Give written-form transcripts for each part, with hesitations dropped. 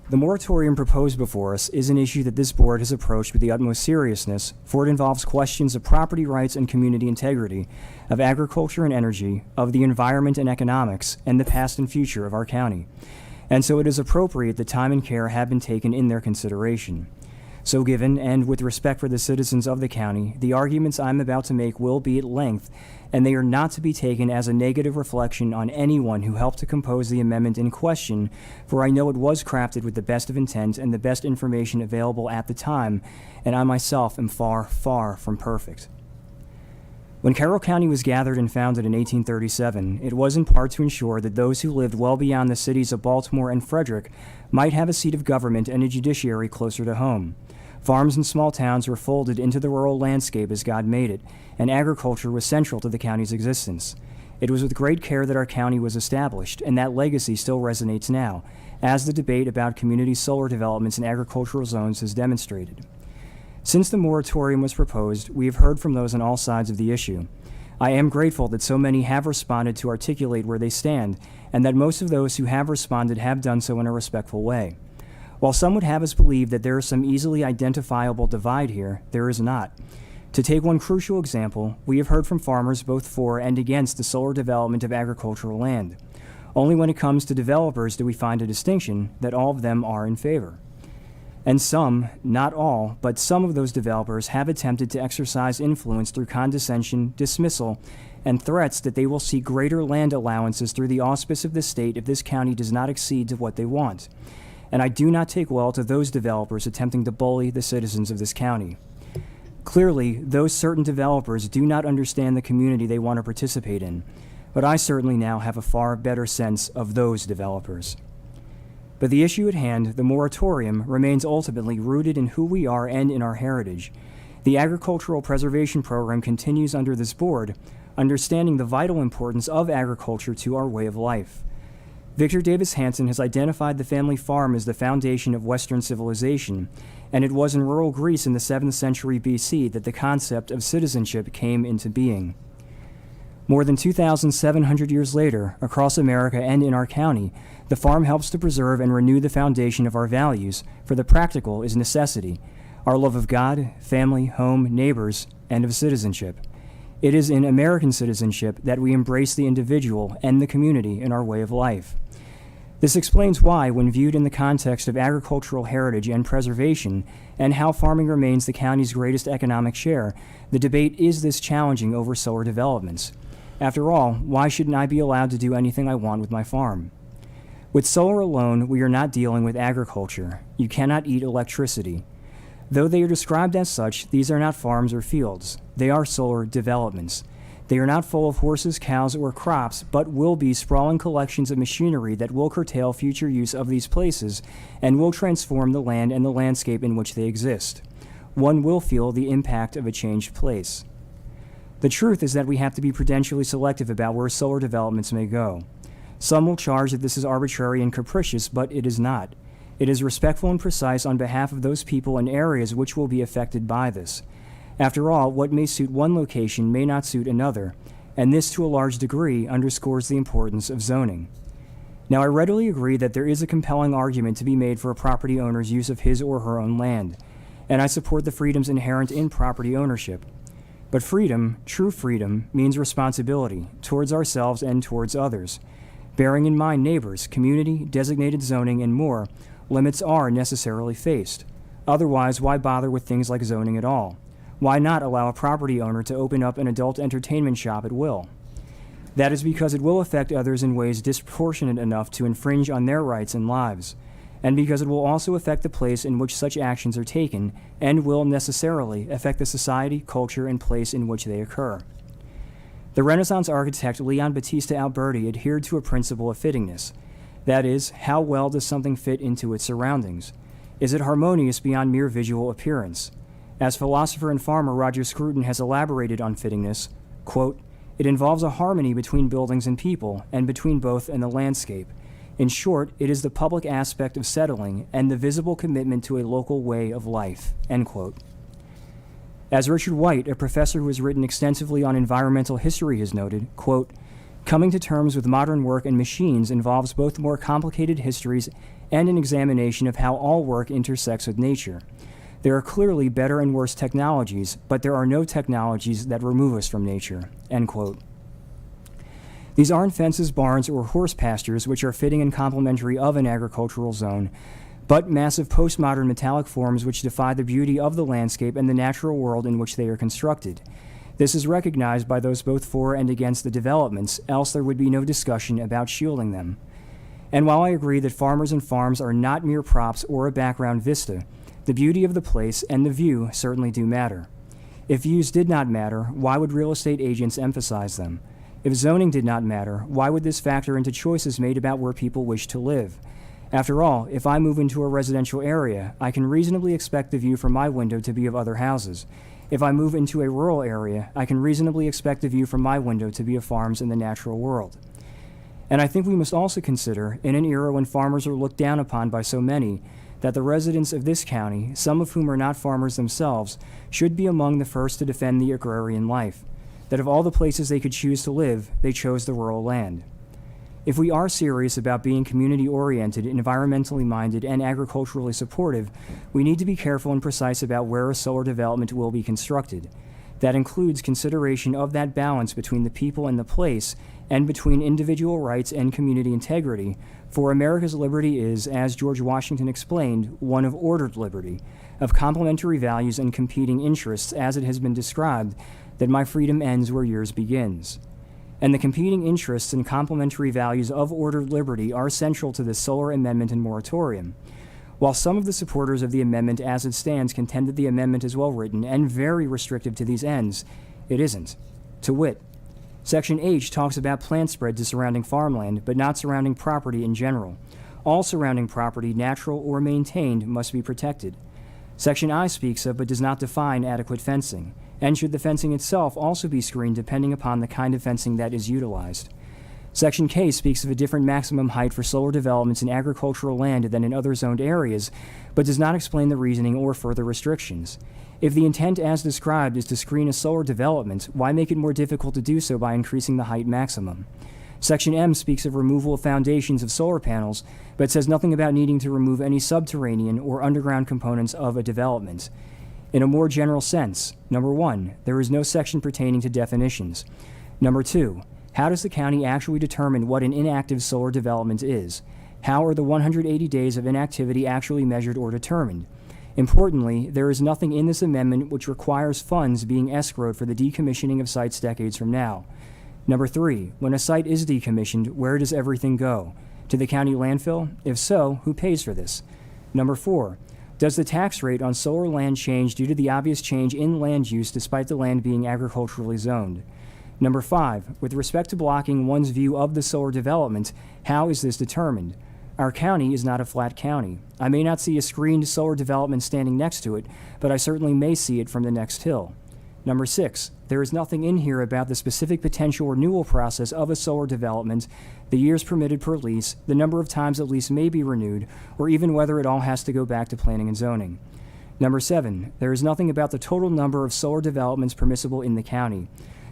The moratorium proposed before us is an issue that this board has approached with the utmost seriousness, for it involves questions of property rights and community integrity, of agriculture and energy, of the environment and economics, and the past and future of our county. And so it is appropriate that time and care have been taken in their consideration. So given, and with respect for the citizens of the county, the arguments I'm about to make will be at length, and they are not to be taken as a negative reflection on anyone who helped to compose the amendment in question, for I know it was crafted with the best of intent and the best information available at the time, and I myself am far, far from perfect. When Carroll County was gathered and founded in 1837, it was in part to ensure that those who lived well beyond the cities of Baltimore and Frederick might have a seat of government and a judiciary closer to home. Farms and small towns were folded into the rural landscape as God made it, and agriculture was central to the county's existence. It was with great care that our county was established, and that legacy still resonates now, as the debate about community solar developments in agricultural zones has demonstrated. Since the moratorium was proposed, we have heard from those on all sides of the issue. I am grateful that so many have responded to articulate where they stand, and that most of those who have responded have done so in a respectful way. While some would have us believe that there is some easily identifiable divide here, there is not. To take one crucial example, we have heard from farmers both for and against the solar development of agricultural land. Only when it comes to developers do we find a distinction that all of them are in favor. And some, not all, but some of those developers have attempted to exercise influence through condescension, dismissal, and threats that they will seek greater land allowances through the auspice of the state if this county does not accede to what they want. And I do not take well to those developers attempting to bully the citizens of this county. Clearly, those certain developers do not understand the community they want to participate in, but I certainly now have a far better sense of those developers. But the issue at hand, the moratorium, remains ultimately rooted in who we are and in our heritage. The Agricultural Preservation Program continues under this board, understanding the vital importance of agriculture to our way of life. Victor Davis Hanson has identified the family farm as the foundation of Western civilization, and it was in rural Greece in the 7th century BC that the concept of citizenship came into being. More than 2,700 years later, across America and in our county, the farm helps to preserve and renew the foundation of our values, for the practical is necessity, our love of God, family, home, neighbors, and of citizenship. It is in American citizenship that we embrace the individual and the community in our way of life. This explains why, when viewed in the context of agricultural heritage and preservation, and how farming remains the county's greatest economic share, the debate is this challenging over solar developments. After all, why shouldn't I be allowed to do anything I want with my farm? With solar alone, we are not dealing with agriculture. You cannot eat electricity. Though they are described as such, these are not farms or fields. They are solar developments. They are not full of horses, cows, or crops, but will be sprawling collections of machinery that will curtail future use of these places and will transform the land and the landscape in which they exist. One will feel the impact of a changed place. The truth is that we have to be prudentially selective about where solar developments may go. Some will charge that this is arbitrary and capricious, but it is not. It is respectful and precise on behalf of those people and areas which will be affected by this. After all, what may suit one location may not suit another, and this to a large degree underscores the importance of zoning. Now, I readily agree that there is a compelling argument to be made for a property owner's use of his or her own land, and I support the freedoms inherent in property ownership. But freedom, true freedom, means responsibility towards ourselves and towards others. Bearing in mind neighbors, community, designated zoning, and more, limits are necessarily faced. Otherwise, why bother with things like zoning at all? Why not allow a property owner to open up an adult entertainment shop at will? That is because it will affect others in ways disproportionate enough to infringe on their rights and lives, and because it will also affect the place in which such actions are taken, and will necessarily affect the society, culture, and place in which they occur. The Renaissance architect Leon Battista Alberti adhered to a principle of fittingness. That is, how well does something fit into its surroundings? Is it harmonious beyond mere visual appearance? As philosopher and farmer Roger Scruton has elaborated on fittingness, quote, "It involves a harmony between buildings and people, and between both and the landscape. In short, it is the public aspect of settling and the visible commitment to a local way of life," end quote. As Richard White, a professor who has written extensively on environmental history, has noted, quote, "Coming to terms with modern work and machines involves both more complicated histories and an examination of how all work intersects with nature. There are clearly better and worse technologies, but there are no technologies that remove us from nature." End quote. These aren't fences, barns, or horse pastures, which are fitting and complementary of an agricultural zone, but massive postmodern metallic forms which defy the beauty of the landscape and the natural world in which they are constructed. This is recognized by those both for and against the developments, else there would be no discussion about shielding them. And while I agree that farmers and farms are not mere props or a background vista, the beauty of the place and the view certainly do matter. If views did not matter, why would real estate agents emphasize them? If zoning did not matter, why would this factor into choices made about where people wish to live? After all, if I move into a residential area, I can reasonably expect the view from my window to be of other houses. If I move into a rural area, I can reasonably expect the view from my window to be of farms in the natural world. And I think we must also consider, in an era when farmers are looked down upon by so many, that the residents of this county, some of whom are not farmers themselves, should be among the first to defend the agrarian life. That of all the places they could choose to live, they chose the rural land. If we are serious about being community-oriented, environmentally minded, and agriculturally supportive, we need to be careful and precise about where a solar development will be constructed. That includes consideration of that balance between the people and the place, and between individual rights and community integrity, for America's liberty is, as George Washington explained, one of ordered liberty, of complementary values and competing interests, as it has been described, that my freedom ends where yours begins. And the competing interests and complementary values of ordered liberty are central to this solar amendment and moratorium. While some of the supporters of the amendment as it stands contend that the amendment is well written and very restrictive to these ends, it isn't. To wit, Section H talks about plant spread to surrounding farmland, but not surrounding property in general. All surrounding property, natural or maintained, must be protected. Section I speaks of but does not define adequate fencing, and should the fencing itself also be screened depending upon the kind of fencing that is utilized. Section K speaks of a different maximum height for solar developments in agricultural land than in other zoned areas, but does not explain the reasoning or further restrictions. If the intent as described is to screen a solar development, why make it more difficult to do so by increasing the height maximum? Section M speaks of removal of foundations of solar panels, but says nothing about needing to remove any subterranean or underground components of a development. In a more general sense, number 1, there is no section pertaining to definitions. Number 2, how does the county actually determine what an inactive solar development is? How are the 180 days of inactivity actually measured or determined? Importantly, there is nothing in this amendment which requires funds being escrowed for the decommissioning of sites decades from now. Number 3, when a site is decommissioned, where does everything go? To the county landfill? If so, who pays for this? Number 4, does the tax rate on solar land change due to the obvious change in land use despite the land being agriculturally zoned? Number 5, with respect to blocking one's view of the solar development, how is this determined? Our county is not a flat county. I may not see a screened solar development standing next to it, but I certainly may see it from the next hill. Number 6, there is nothing in here about the specific potential renewal process of a solar development, the years permitted per lease, the number of times a lease may be renewed, or even whether it all has to go back to planning and zoning. Number 7, there is nothing about the total number of solar developments permissible in the county.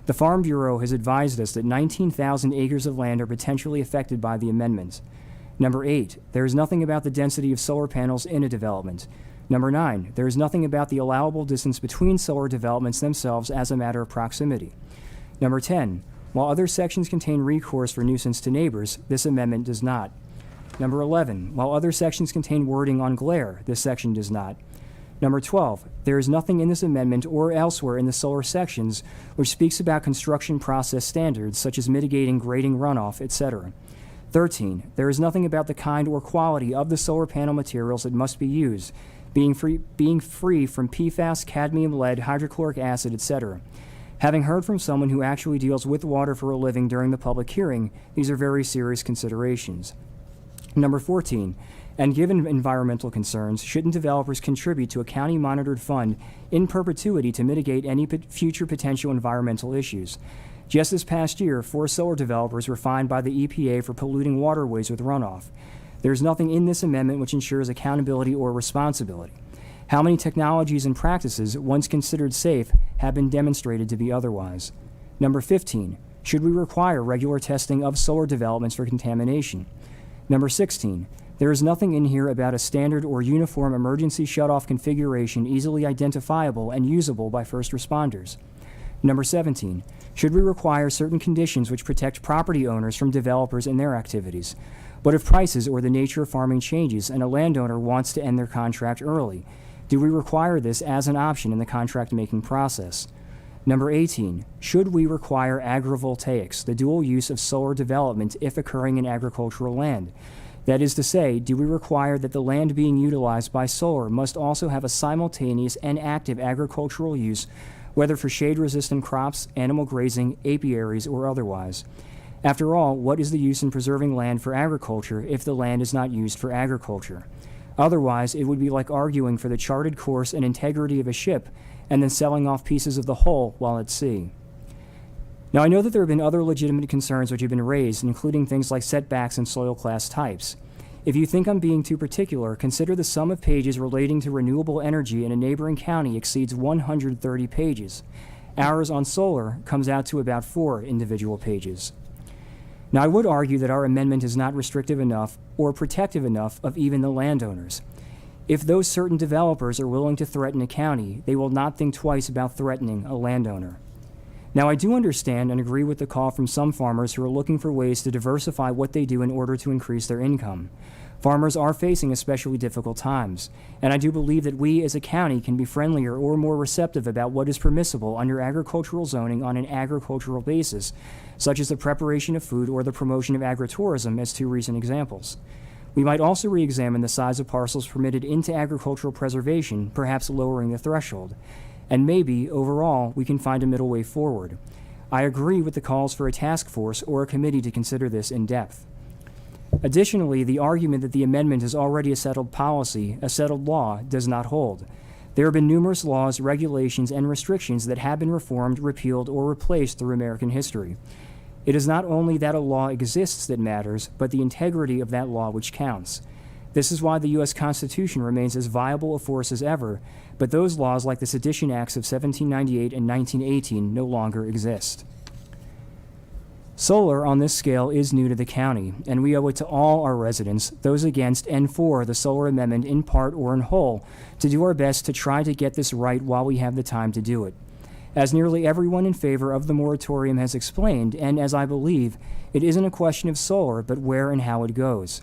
The Farm Bureau has advised us that 19,000 acres of land are potentially affected by the amendment. Number 8, there is nothing about the density of solar panels in a development. Number 9, there is nothing about the allowable distance between solar developments themselves as a matter of proximity. Number 10, while other sections contain recourse for nuisance to neighbors, this amendment does not. Number 11, while other sections contain wording on glare, this section does not. Number 12, there is nothing in this amendment or elsewhere in the solar sections which speaks about construction process standards such as mitigating grading runoff, etc. 13, there is nothing about the kind or quality of the solar panel materials that must be used, being free from PFAS, cadmium, lead, hydrochloric acid, etc. Having heard from someone who actually deals with water for a living during the public hearing, these are very serious considerations. Number 14, and given environmental concerns, shouldn't developers contribute to a county-monitored fund in perpetuity to mitigate any future potential environmental issues? Just this past year, 4 solar developers were fined by the EPA for polluting waterways with runoff. There is nothing in this amendment which ensures accountability or responsibility. How many technologies and practices, once considered safe, have been demonstrated to be otherwise? Number 15, should we require regular testing of solar developments for contamination? Number 16, There is nothing in here about a standard or uniform emergency shutoff configuration easily identifiable and usable by first responders. Number 17, should we require certain conditions which protect property owners from developers and their activities? What if prices or the nature of farming changes and a landowner wants to end their contract early? Do we require this as an option in the contract-making process? Number 18, should we require agrivoltaics, the dual use of solar development if occurring in agricultural land? That is to say, do we require that the land being utilized by solar must also have a simultaneous and active agricultural use, whether for shade-resistant crops, animal grazing, apiaries, or otherwise? After all, what is the use in preserving land for agriculture if the land is not used for agriculture? Otherwise, it would be like arguing for the charted course and integrity of a ship and then selling off pieces of the hull while at sea. Now, I know that there have been other legitimate concerns which have been raised, including things like setbacks and soil class types. If you think I'm being too particular, consider the sum of pages relating to renewable energy in a neighboring county exceeds 130 pages. Ours on solar comes out to about 4 individual pages. Now, I would argue that our amendment is not restrictive enough or protective enough of even the landowners. If those certain developers are willing to threaten a county, they will not think twice about threatening a landowner. Now, I do understand and agree with the call from some farmers who are looking for ways to diversify what they do in order to increase their income. Farmers are facing especially difficult times, and I do believe that we as a county can be friendlier or more receptive about what is permissible under agricultural zoning on an agricultural basis, such as the preparation of food or the promotion of agritourism as 2 recent examples. We might also re-examine the size of parcels permitted into agricultural preservation, perhaps lowering the threshold. And maybe, overall, we can find a middle way forward. I agree with the calls for a task force or a committee to consider this in depth. Additionally, the argument that the amendment is already a settled policy, a settled law, does not hold. There have been numerous laws, regulations, and restrictions that have been reformed, repealed, or replaced through American history. It is not only that a law exists that matters, but the integrity of that law which counts. This is why the U.S. Constitution remains as viable a force as ever, but those laws like the Sedition Acts of 1798 and 1918 no longer exist. Solar on this scale is new to the county, and we owe it to all our residents, those against and for the solar amendment in part or in whole, to do our best to try to get this right while we have the time to do it. As nearly everyone in favor of the moratorium has explained, and as I believe, it isn't a question of solar, but where and how it goes.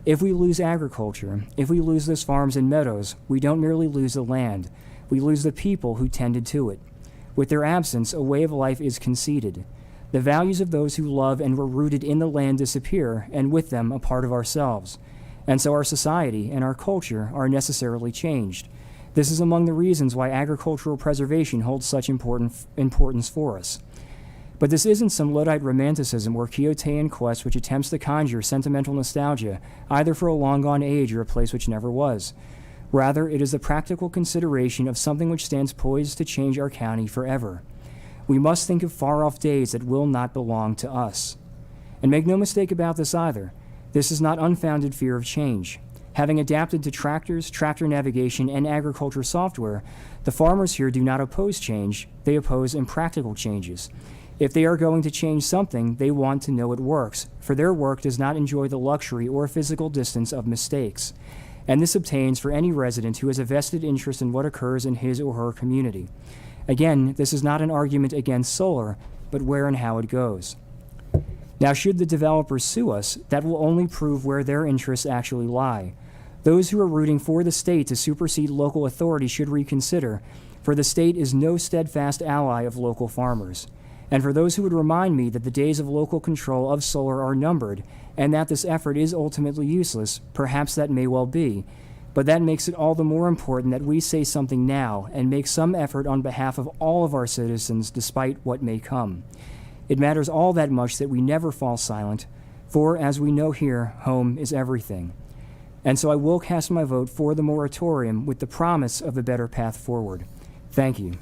If we lose agriculture, if we lose those farms and meadows, we don't merely lose the land, we lose the people who tended to it. With their absence, a way of life is conceded. The values of those who love and were rooted in the land disappear, and with them a part of ourselves. And so our society and our culture are necessarily changed. This is among the reasons why agricultural preservation holds such importance for us. But this isn't some Luddite romanticism or Quixotean quest which attempts to conjure sentimental nostalgia, either for a long-gone age or a place which never was. Rather, it is the practical consideration of something which stands poised to change our county forever. We must think of far-off days that will not belong to us. And make no mistake about this either. This is not unfounded fear of change. Having adapted to tractors, tractor navigation, and agriculture software, the farmers here do not oppose change, they oppose impractical changes. If they are going to change something, they want to know it works, for their work does not enjoy the luxury or physical distance of mistakes. And this obtains for any resident who has a vested interest in what occurs in his or her community. Again, this is not an argument against solar, but where and how it goes. Now, should the developers sue us, that will only prove where their interests actually lie. Those who are rooting for the state to supersede local authority should reconsider, for the state is no steadfast ally of local farmers. And for those who would remind me that the days of local control of solar are numbered, and that this effort is ultimately useless, perhaps that may well be. But that makes it all the more important that we say something now and make some effort on behalf of all of our citizens despite what may come. It matters all that much that we never fall silent, for as we know here, home is everything. And so I will cast my vote for the moratorium with the promise of a better path forward. Thank you.